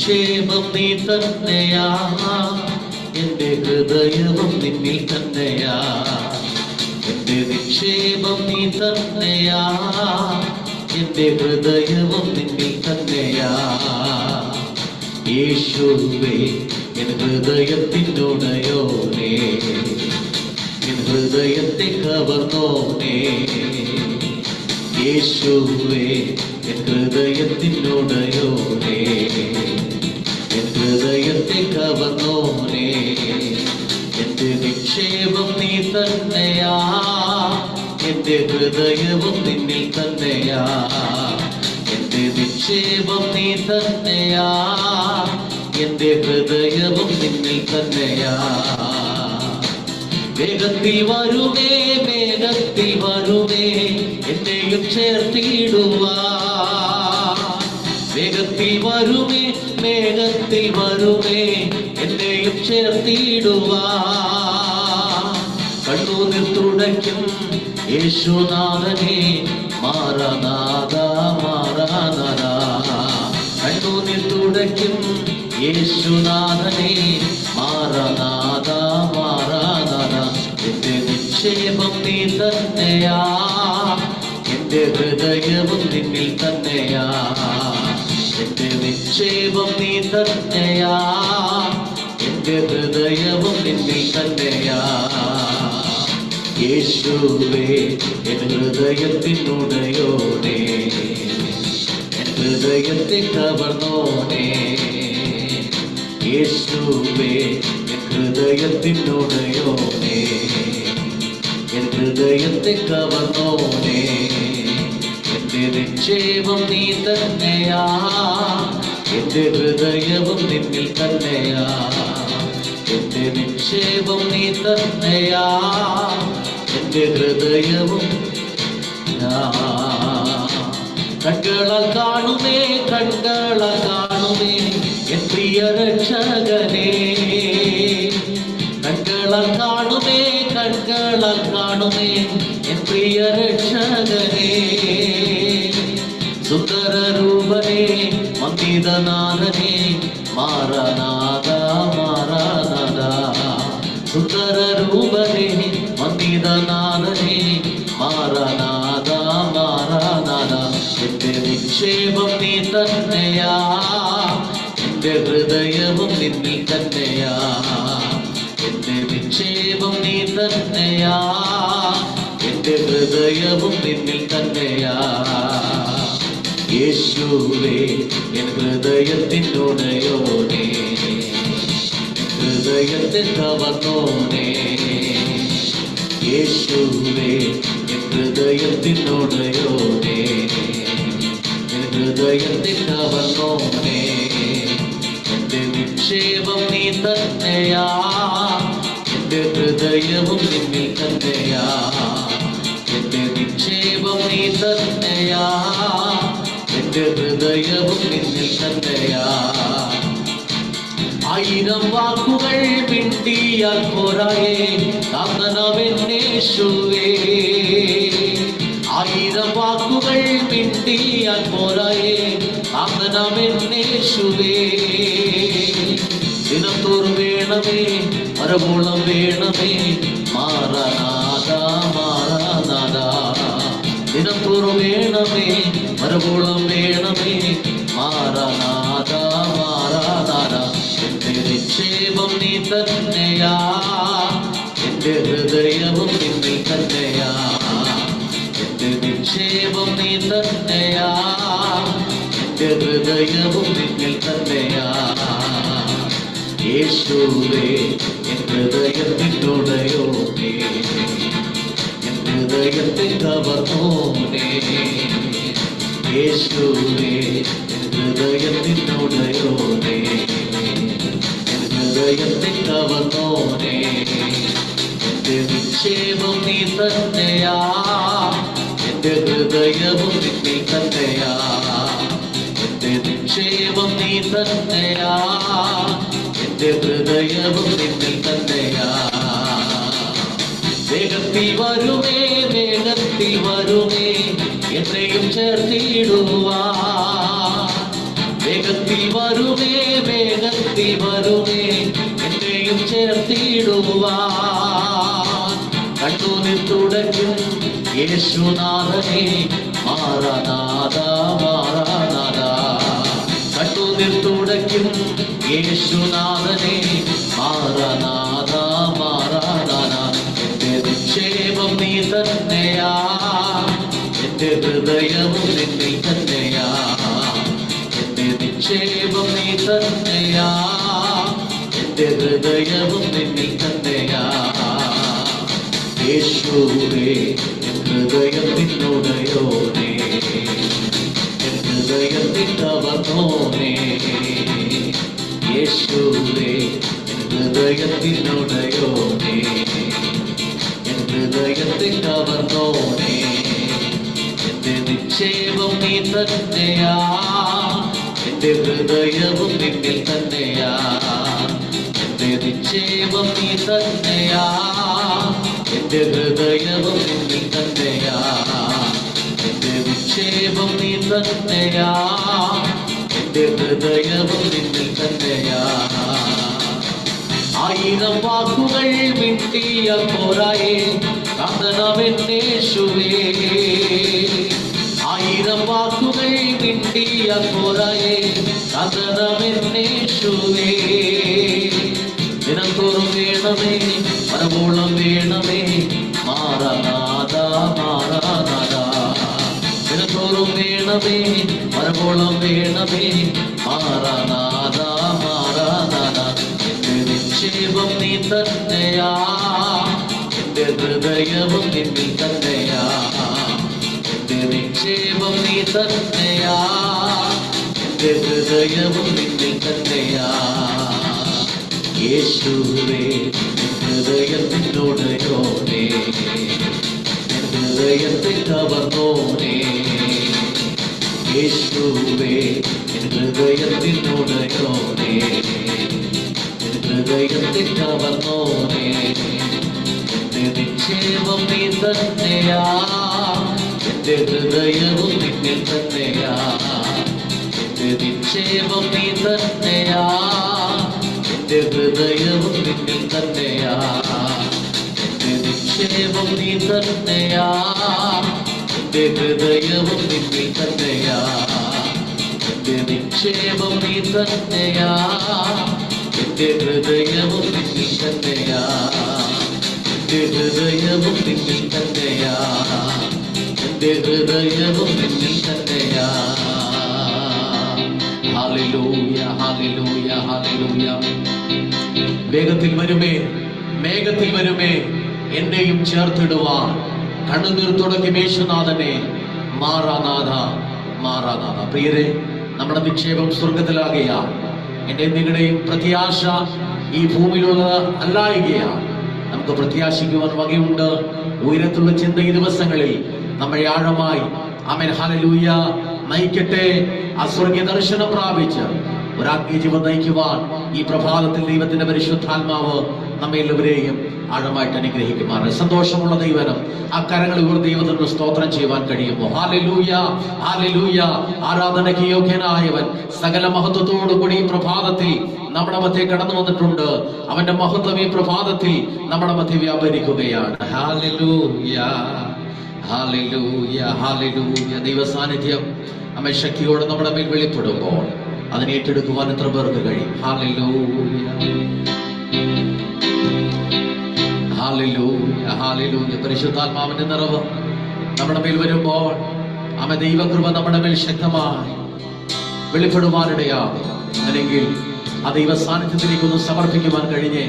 നിക്ഷേപം നീ തന്നെയാ, എന്റെ ഹൃദയവും നിന്നിൽ തന്നെയാ. എന്റെ നിക്ഷേപം നീ തന്നെയാ, എന്റെ ഹൃദയവും നിന്നിൽ തന്നെയാ. യേശുവേ എൻ ഹൃദയത്തിനുടയോനേ, എൻ ഹൃദയത്തെ കവർന്നോനേ. യേശുവേ എൻ ഹൃദയത്തിനുടയോനേ, എൻ ഹൃദയത്തെ കവർന്നോനേ. എന്റെ നിക്ഷേപം നീ തന്നെയാ, എന്റെ ഹൃദയവും നിന്നിൽ തന്നെയാ. എന്റെ നിക്ഷേപം നീ തന്നെയാ, എന്റെ ഹൃദയവും നിന്നിൽ തന്നെയാ. വേഗത്തിൽ വരുമേ, വേഗത്തിൽ വരുമേ, എന്നെയും ചേർത്തിടുവാ. വേഗത്തിൽ വരുമേ, വേഗത്തിൽ വരുമേ, എന്നെയും ചേർത്തിടുവാ. കണ്ണുനീർ തുടയ്ക്കും യേശുനാഥനെ, മാറനാഥ മാറനാഥ. കണ്ണുനീർ തുടയ്ക്കും യേശുനാഥനെ, മാറനാഥ മാറനാഥ. എന്റെ നിക്ഷേപം നീ തന്നെയാ, എന്റെ ഹൃദയവും നിന്നിൽ തന്നെയാ. എന്റെ നിക്ഷേപം നീ തന്നെയാ, എന്റെ ഹൃദയവും നിന്നിൽ തന്നെയാ. യേശുവേ എൻ ഹൃദയത്തിനുടയോനേ, എൻ ഹൃദയത്തെ കവർന്നോനേ. യേശുവേ എൻ ഹൃദയത്തിനുടയോനേ, എൻ ഹൃദയത്തെ കവർന്നോനേ. എന്റെ നിക്ഷേപം നീ തന്നെയാ, എന്റെ ഹൃദയവും നിന്നിൽ തന്നെയാ. എന്റെ നിക്ഷേപം നീ തന്നെയാ, എന്റെ ഹൃദയവും. കണ്ണുകളാൽ കാണുമേ, കണ്ണുകളാൽ കാണുമേ, എൻ പ്രിയ രക്ഷകനേ. കണ്ണുകളാൽ കാണുമേ, കണ്ണുകളാൽ കാണുമേ, എൻ പ്രിയ രക്ഷകനേ. സുന്ദര രൂപനേ, മന്ദിതനാഥനേ, മാറനാഥ മാറനാഥ. സുന്ദര രൂപനേ, മന്ദിതനാഥനേ, മാറനാഥ മാറനാഥ. എന്റെ നിക്ഷേപം നീ തന്നെയാ, എന്റെ ഹൃദയവും നിന്നിൽ തന്നെയാ. എന്റെ നിക്ഷേപം നീ തന്നെയാ, എന്റെ ഹൃദയവും നിന്നിൽ തന്നെയാ. യേശുവേ എൻ ഹൃദയത്തിനുടയോനേ, ഹൃദയത്തെ കവർന്നോനേ. യേശുവേ എൻ ഹൃദയത്തിനുടയോനേ, എൻ ഹൃദയത്തെ കവർന്നോനേ. എന്റെ നിക്ഷേപം നീ തന്നെയാ, എന്റെ ഹൃദയവും നിന്നിൽ തന്നെയാ. എന്റെ നിക്ഷേപം നീ തന്നെയാ, എന്റെ ഹൃദയവും നിന്നിൽ തന്നെയാ. ആയിരം വാക്കുകൾ മിണ്ടിയാൽ പോരായേ, കാന്തനവന്നേശുവേ. ആയിരം വാക്കുകൾ മിണ്ടിയാൽ പോരായേ, കാന്തനവന്നേശുവേ. ദിനത്തോറും വേണമേ, മരമൂളം വേണമേ, മാറനാഥ മാറനാഥ. ദിനത്തോറും വേണമേ, മരമൂളം വേണമേ, മാറനാഥ മാറനാഥ. എന്റെ നിക്ഷേപം നീ തന്നെയാ, എന്റെ ഹൃദയവും നിന്നിൽ തന്നെയാ. എന്റെ നിക്ഷേപം നീ തന്നെയാ, എന്റെ ഹൃദയവും നിന്നിൽ തന്നെയാ. യേശുവേ എൻ ഹൃദയത്തിനുടയോനേ, എൻ ഹൃദയത്തെ കവർന്നോനേ. യേശുവേ എൻ ഹൃദയത്തിനുടയോനേ, എൻ ഹൃദയത്തെ കവർന്നോനേ. എന്റെ നിക്ഷേപം നീ തന്നെയാ, എന്റെ ഹൃദയവും നിന്നിൽ തന്നെയാ. എന്റെ നിക്ഷേപം നീ തന്നെയാ, എന്റെ ഹൃദയവും നിന്നിൽ തന്നെയാ. വേഗത്തിൽ വരുമേ, വേഗത്തിൽ വരുമേ, എന്നെയും ചേർത്തിടുവാ. വേഗത്തിൽ വേഗത്തിൽ വരുമേ, വേഗത്തിൽ വരുമേ, എന്നെയും ചേർത്തിടുവാൻ. കണ്ണുനീർ തുടയ്ക്കും യേശുനാഥനെ, മാറാനാഥ മാറാനാഥ. കണ്ണുനീർ തുടയ്ക്കും യേശുനാഥനെ, മാറാനാഥ മാറാനാഥ. എന്റെ നിക്ഷേപം നീ തന്നെയാ, എന്റെ ഹൃദയവും നിന്നിൽ തന്നെയാ. എന്റെ നിക്ഷേപം നീ തന്നെയാ, എന്റെ ഹൃദയവും നിന്നിൽ തന്നെയാ. യേശുവേ എൻ ഹൃദയത്തിനുടയോനേ, എൻ ഹൃദയത്തിൻ കവർന്നോനേ. യേശുവേ എൻ ഹൃദയത്തിനുടയോനേ, എൻ ഹൃദയത്തിൻ കവർന്നോനേ. എന്റെ നിക്ഷേപം നീ തന്നെയാ, എന്റെ ഹൃദയവും നിന്നിൽ തന്നെയാ. എന്റെ നിക്ഷേപം നീ തന്നെയാ, എന്റെ ഹൃദയവും നിന്നിൽ തന്നെയാ. എന്റെ നിക്ഷേപം നീ തന്നെയാ, എന്റെ ഹൃദയവും നിന്നിൽ തന്നെയാ. ആയിരം വാക്കുകൾ മിണ്ടിയ പോരായേ, കാന്തനമെന്നേശുവേ. ആയിരം വാക്കുകൾ മിണ്ടിയ പോരായേ, കാന്തനമെന്നേശുവേ. ദിനംതോറും വേണമേ, മരവോളം വേണമേ, മാറാനാഥ മാറാനാഥ. ദിനംതോറും വേണമേ, മരവോളം വേണമേ, മാറാനാഥ മാറാനാഥ. എന്റെ നിക്ഷേപം നീ തന്നെയാ, എന്റെ ഹൃദയവും നിന്നിൽ തന്നെയാ. എന്റെ നിക്ഷേപം നീ തന്നെയാ, എന്റെ ഹൃദയവും നിന്നിൽ തന്നെയാ. യേശുവേ ഹൃദയത്തിനുടയോനേ, ഹൃദയത്തിൽ കവർന്നോനേ. യേശുവേ ഹൃദയത്തിനുടയോനേ, ഹൃദയത്തിൽ കവർന്നോനേ. എന്റെ നിക്ഷേപം നീ തന്നെയാ, എന്റെ ഹൃദയവും നിന്നിൽ തന്നെയാ. എന്റെ നിക്ഷേപം നീ തന്നെയാ, എന്റെ ഹൃദയവും നിന്നിൽ തന്നെയാ. എന്റെ നിക്ഷേപം നീ തന്നെയാ, എന്റെ ഹൃദയവും നിന്നിൽ തന്നെയാ. എന്റെ നിക്ഷേപം നീ തന്നെയാ, എന്റെ ഹൃദയവും നിന്നിൽ തന്നെയാ. എന്റെ ഹൃദയവും നിന്നിൽ തന്നെയാ, എന്റെ ഹൃദയവും നിന്നിൽ തന്നെയാ. Hallelujah hallelujah hallelujah. വേഗത്തിൽ വരുമേ, മേഘത്തിൽ വരുമേ, എന്നെയും ചേർത്തിടുവാൻ. കണ്ണുനീർ തുടയ്ക്കും യേശുനാഥനെ, മാറാനാഥ മാറാനാഥ. പ്രിയരെ, നമ്മുടെ നിക്ഷേപം സ്വർഗത്തിലാകുകയാണ്. എന്റെ നിങ്ങളുടെയും പ്രത്യാശ ഈ ഭൂമിയിലുള്ള അല്ലായികയാണ്. നമുക്ക് പ്രത്യാശിക്കുവാൻ വകയുണ്ട്. ഉയരത്തുള്ള ചിന്ത ഈ ദിവസങ്ങളിൽ നമ്മളെ ആഴമായി ആമേൻ ഹല്ലേലൂയ നയിക്കട്ടെ. അസ്വർഗീയ ദർശനം പ്രാപിച്ച് ഒരാത്മീയ ജീവൻ നയിക്കുവാൻ ഈ പ്രഭാതത്തിൽ ദൈവത്തിന്റെ പരിശുദ്ധാത്മാവ് നമ്മെ എല്ലാവരെയും ആഴമായിട്ട് അനുഗ്രഹിക്കുമാറ്. സന്തോഷമുള്ള ദൈവനം ആ കരങ്ങൾ ഇവർ ദൈവത്തിന് സ്തോത്രം ചെയ്യുവാൻ കഴിയുമോ? Hallelujah hallelujah. ആരാധനയ്ക്ക് യോഗ്യനായവൻ സകല മഹത്വത്തോടു കൂടി ഈ പ്രഭാതത്തിൽ നമ്മുടെ മധ്യേ കടന്നു വന്നിട്ടുണ്ട്. അവന്റെ മഹത്വം ഈ പ്രഭാതത്തിൽ നമ്മുടെ മധ്യേ വ്യാപരിക്കുകയാണ്. Hallelujah hallelujah hallelujah. ദൈവ സാന്നിധ്യം നമ്മെ ശക്തിയോടെ നമ്മുടെ മേൽ വെളിപ്പെടുമ്പോൾ അതിനെ ഏറ്റെടുക്കുവാൻ എത്ര പേർക്ക് കഴിയും? Hallelujah hallelujah hallelujah. പരിശുദ്ധാത്മാവിന്റെ നിറവ് നമ്മുടെ മേൽ വരുമ്പോൾ ആമേൻ ദൈവകൃപ നമ്മുടെ മേൽ ശക്തമായി വെളിപ്പെടുവാനിടയാകും. അല്ലെങ്കിൽ ആ ദൈവ സാന്നിധ്യത്തിലേക്ക് ഒന്ന് സമർപ്പിക്കുവാൻ കഴിഞ്ഞ്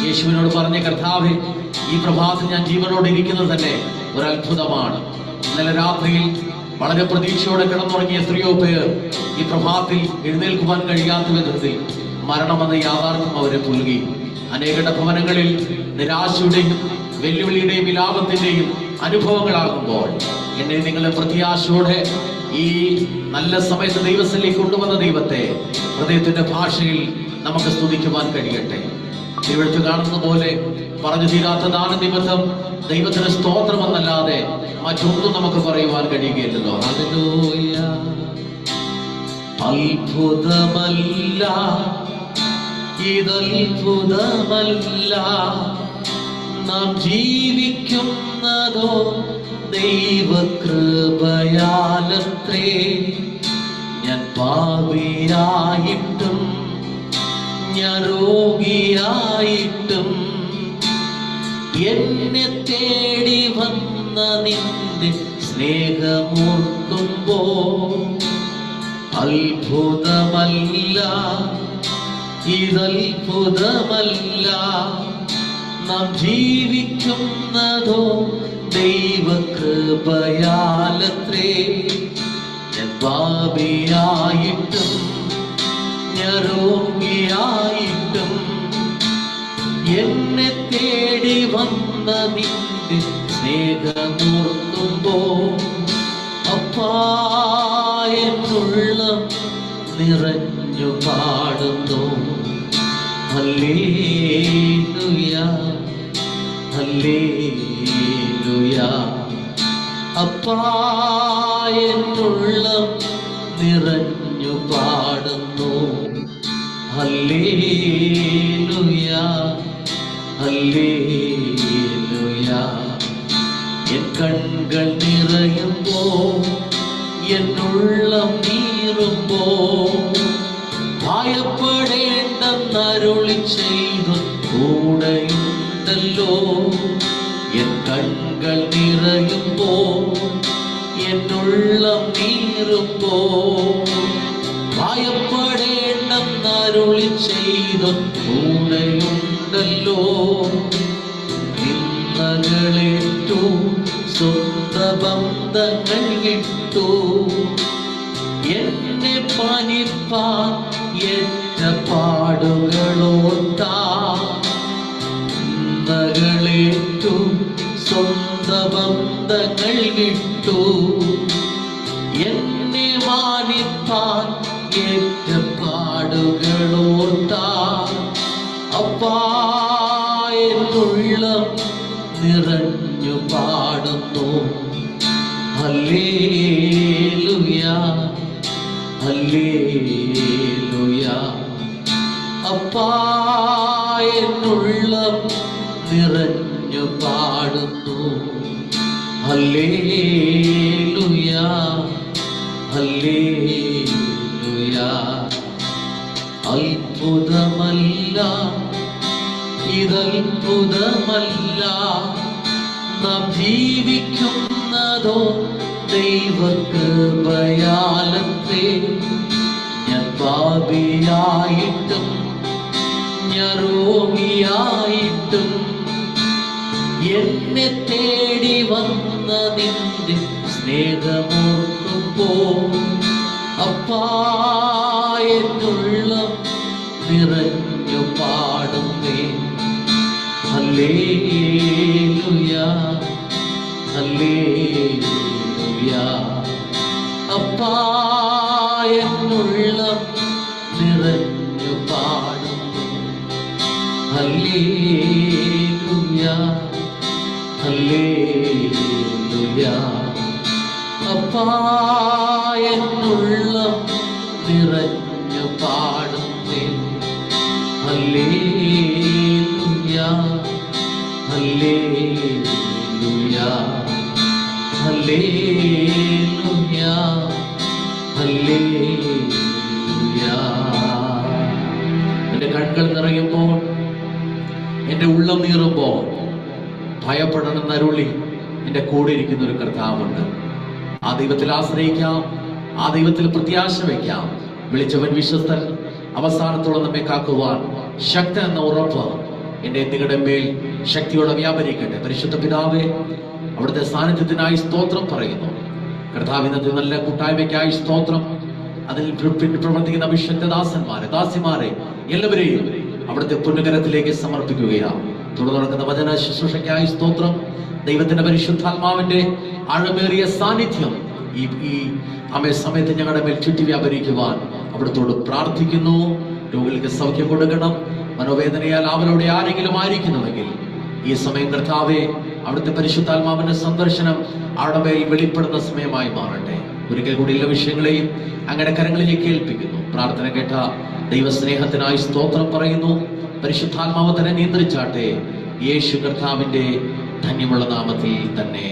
യേശുവിനോട് പറഞ്ഞ കർത്താവേ, ഈ പ്രഭാതത്തിൽ ഞാൻ ജീവനോടെ ഇരിക്കുന്നത് തന്നെ ഒരു അത്ഭുതമാണ്. ഇന്നലെ രാത്രിയിൽ വളരെ പ്രതീക്ഷയോടെ കിടന്നുറങ്ങിയ എത്രയോ പേർ ഈ പ്രഭാതത്തിൽ എഴുന്നേൽക്കുവാൻ കഴിയാത്ത വിധത്തിൽ മരണമെന്ന യാഥാർത്ഥ്യം അവരെ പുൽകി. അനേകരുടെ ഭവനങ്ങളിൽ നിരാശയുടെയും വെല്ലുവിളിയുടെയും വിലാപത്തിന്റെയും അനുഭവങ്ങളാകുമ്പോൾ എന്നെ നിങ്ങളെ പ്രത്യാശയോടെ ഈ നല്ല സമയത്ത് ദൈവത്തിലേക്ക് കൊണ്ടുവന്ന ദൈവത്തെ ഹൃദയത്തിന്റെ ഭാഷയിൽ നമുക്ക് സ്തുതിക്കുവാൻ കഴിയട്ടെ. തിരുവെഴുത്ത് കാണുന്ന പോലെ പറഞ്ഞു തീരാത്ത ദാന നിമിത്തം ദൈവത്തിന് സ്തോത്രമെന്നല്ലാതെ മറ്റൊന്നും നമുക്ക് പറയുവാൻ കഴിയുകയില്ലല്ലോ. ഹല്ലേലൂയ അത്ഭുതമല്ല, ഇതത്ഭുതമല്ല, നാം ജീവിക്കുന്നതോ ദൈവകൃപയാലത്രേ. ഞാൻ പാപിയായിട്ടും ഞാൻ രോഗിയായിട്ടും എന്നെ തേടി വന്ന നിന്റെ സ്നേഹമോർക്കുമ്പോ അത്ഭുതമല്ല, ഇതത്ഭുതമല്ല, നാം ജീവിക്കുന്നതോ ദൈവകൃപയാലത്രേ. ഞാൻ പാപിയായിട്ടും ഞാൻ രോഗിയായിട്ടും എന്നെ തേടി വന്ന നിന്റെ സ്നേഹമോർക്കുമ്പോ അപ്പാ എന്നുള്ളം നിറഞ്ഞു പാടുന്നു ഹല്ലേലൂയ, ഹല്ലേലൂയ. അപ്പാ എന്നുള്ളം നിറഞ്ഞു പാടുന്നു ഹല്ലേലൂയ, ഹല്ലേലൂയ. എൻ കൺകൾ നിറയുമ്പോ എന്നുള്ളം നീറുമ്പോ ഭയപ്പെടേണ്ടെന്നരുളി ചെയ്തു കൂടെയുണ്ടല്ലോ. എൻ കൺകൾ നിറയുമ്പോ എന്നുള്ളം നീറുമ്പോ ഭയപ്പെടേണ്ടെന്നരുളി ചെയ്തു കൂടെയുണ്ടല്ലോ. നിന്ദകളേറ്റു സ്വന്ത ബന്ധങ്ങൾ വിട്ടു എന്നെ പണിപ്പാൻ ഏറ്റ പാടുകളോട്ടാ. നിന്ദകളേറ്റു സ്വന്ത ബന്ധങ്ങൾ വിട്ടു എന്നെ മാനിപ്പാൻ ഏറ്റ പാടുകളോട്ടാ. അപ്പാ എന്നുള്ളം നിറഞ്ഞു പാടുന്നു ഹല്ലേലൂയ, ഹല്ലേലൂയ. അപ്പാ എന്നുള്ളം നിറഞ്ഞു പാടുന്നു ഹല്ലേലൂയ, ഹല്ലേലൂയ. അത്ഭുതമല്ല, ഇതത്ഭുതമല്ല, നാം ജീവിക്കുന്നതോ ദൈവകൃപയാലത്രേ. ഞാൻ പാപിയായിട്ടും ഞാൻ രോഗിയായിട്ടും എന്നെ തേടി വന്ന നിന്റെ സ്നേഹമോർക്കുമ്പോ അപ്പാ എന്നുള്ളം നിറഞ്ഞു പാടുന്നേ ഹല്ലേലൂയ, ഹല്ലേലൂയ. അപ്പാ എന്നുള്ളം നിറഞ്ഞു പാടുന്നു ഹല്ലേലൂയ, ഹല്ലേലൂയ. അപ്പാ എന്നുള്ളം നിറഞ്ഞു പാടുന്നേ ഹല്ലേലൂയ, ഹല്ലേലൂയ, ഹല്ലേലൂയ, ഹല്ലേലൂയ. എന്റെ കണ്ണുകൾ നിറയുമ്പോൾ എന്റെ ഉള്ളം നീറുമ്പോൾ ഭയപ്പെടണമെന്ന് അരുളി എന്റെ കൂടെ ഇരിക്കുന്ന ഒരു കർത്താവുണ്ട്. ആ ദൈവത്തിൽ ആശ്രയിക്കാം, ആ ദൈവത്തിൽ പ്രത്യാശ വയ്ക്കാം. വിളിച്ചവൻ വിശ്വസ്തൻ, അവസാനത്തോളം നമ്മെ കാക്കുവാൻ ശക്തൻ എന്ന ഉറപ്പ് എന്റെ നിങ്ങളുടെ മേൽ ശക്തിയോടെ വ്യാപരിക്കട്ടെ. പരിശുദ്ധ പിതാവേ, അവിടുത്തെ സാന്നിധ്യത്തിനായി സ്തോത്രം പറയുന്നു. കർത്താവിനത്തെ നല്ല കൂട്ടായ്മയ്ക്കായി സ്തോത്രം. അതിൽ പ്രവർത്തിക്കുന്ന അഭിഷക്തദാസന്മാരെ, ദാസിമാരെ എല്ലാവരെയും അവിടുത്തെ പുണ്യകരത്തിലേക്ക് സമർപ്പിക്കുകയാണ്. തുടർന്ന് നടക്കുന്ന വചന ശുശ്രൂഷയ്ക്കായി സ്തോത്രം. ദൈവത്തിന്റെ പരിശുദ്ധാത്മാവിന്റെ ആഴമേറിയ സാന്നിധ്യം ഈ സമയത്ത് ഞങ്ങളുടെ മേൽ ചുറ്റി വ്യാപരിക്കുവാൻ അവിടുത്തോട് പ്രാർത്ഥിക്കുന്നു. രോഗികൾക്ക് സൗഖ്യം കൊടുക്കണം. മനോവേദനയാൽ അവരോടെ ആരെങ്കിലും ആയിരിക്കുന്നുവെങ്കിൽ ഈ സമയം കർത്താവേ, അവിടുത്തെ പരിശുദ്ധാത്മാവിന്റെ സന്ദർശനം അവിടെ മേൽ വെളിപ്പെടുന്ന സമയമായി മാറട്ടെ. ഒരിക്കൽ കൂടി എല്ലാ വിഷയങ്ങളെയും അങ്ങയുടെ കരങ്ങളിലേക്ക് ഏൽപ്പിക്കുന്നു. പ്രാർത്ഥന കേട്ട ദൈവസ്നേഹത്തിനായി സ്തോത്രം പറയുന്നു. പരിശുദ്ധാത്മാവ് തന്നെ നിയന്ത്രിച്ചാട്ടെ. യേശു കർത്താവിന്റെ ധന്യമുള്ള നാമത്തിൽ തന്നെ.